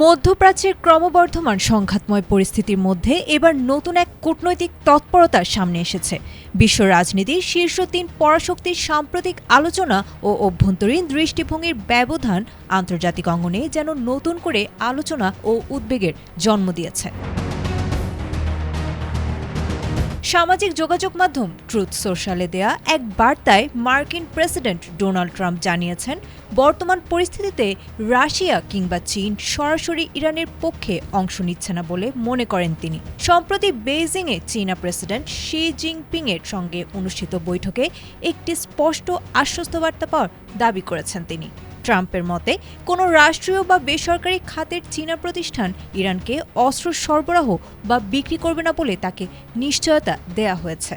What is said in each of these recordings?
মধ্যপ্রাচ্যের ক্রমবর্ধমান সংঘাতময় পরিস্থিতির মধ্যে এবার নতুন এক কূটনৈতিক তৎপরতা সামনে এসেছে। বিশ্ব রাজনীতির শীর্ষ তিন পরাশক্তির সাম্প্রতিক আলোচনা ও অভ্যন্তরীণ দৃষ্টিভঙ্গির ব্যবধান আন্তর্জাতিক অঙ্গনে যেন নতুন করে আলোচনা ও উদ্বেগের জন্ম দিয়েছে। সামাজিক যোগাযোগ মাধ্যম ট্রুথ সোশ্যালে দেয়া এক বার্তায় মার্কিন প্রেসিডেন্ট ডোনাল্ড ট্রাম্প জানিয়েছেন, বর্তমান পরিস্থিতিতে রাশিয়া কিংবা চীন সরাসরি ইরানের পক্ষে অংশ নিচ্ছে না বলে মনে করেন তিনি। সম্প্রতি বেইজিংয়ে চীনা প্রেসিডেন্ট শি জিনপিংয়ের সঙ্গে অনুষ্ঠিত বৈঠকে একটি স্পষ্ট আশ্বস্ত বার্তা পাওয়ার দাবি করেছেন তিনি। ট্রাম্পের মতে, কোনো রাষ্ট্রীয় বা বেসরকারি খাতের চীনা প্রতিষ্ঠান ইরানকে অস্ত্র সরবরাহ বা বিক্রি করবে না বলে তাকে নিশ্চয়তা দেয়া হয়েছে।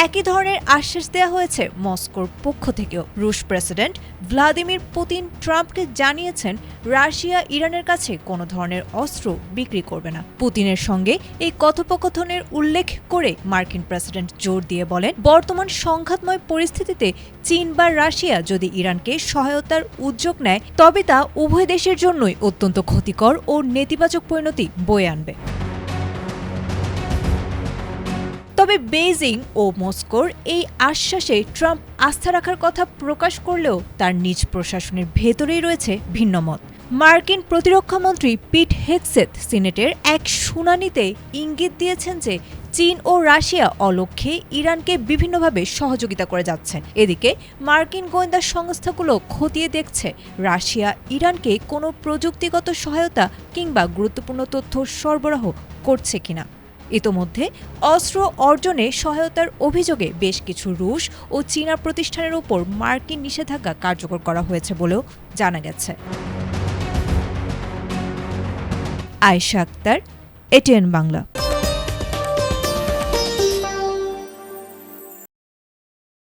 একই ধরনের আশ্বাস দেওয়া হয়েছে মস্কোর পক্ষ থেকেও। রুশ প্রেসিডেন্ট ভ্লাদিমির পুতিন ট্রাম্পকে জানিয়েছেন, রাশিয়া ইরানের কাছে কোনো ধরনের অস্ত্র বিক্রি করবে না। পুতিনের সঙ্গে এই কথোপকথনের উল্লেখ করে মার্কিন প্রেসিডেন্ট জোর দিয়ে বলেন, বর্তমান সংঘাতময় পরিস্থিতিতে চীন বা রাশিয়া যদি ইরানকে সহায়তার উদ্যোগ নেয়, তবে তা উভয় দেশের জন্যই অত্যন্ত ক্ষতিকর ও নেতিবাচক পরিণতি বয়ে আনবে। তবে বেইজিং ও মস্কোর এই আশ্বাসে ট্রাম্প আস্থা রাখার কথা প্রকাশ করলেও তার নিজ প্রশাসনের ভেতরেই রয়েছে ভিন্ন মত। মার্কিন প্রতিরক্ষামন্ত্রী পিট হেগসেথ সিনেটের এক শুনানিতে ইঙ্গিত দিয়েছেন যে চীন ও রাশিয়া অলক্ষ্যে ইরানকে বিভিন্নভাবে সহযোগিতা করে যাচ্ছে। এদিকে মার্কিন গোয়েন্দা সংস্থাগুলো খতিয়ে দেখছে রাশিয়া ইরানকে কোনো প্রযুক্তিগত সহায়তা কিংবা গুরুত্বপূর্ণ তথ্য সরবরাহ করছে কিনা। ইতোমধ্যে অস্ত্র অর্জনে সহায়তার অভিযোগে বেশ কিছু রুশ ও চীনা প্রতিষ্ঠানের ওপর মার্কিন নিষেধাজ্ঞা কার্যকর করা হয়েছে বলেও জানা গেছে। আয়েশা আক্তার, এটিএন বাংলা।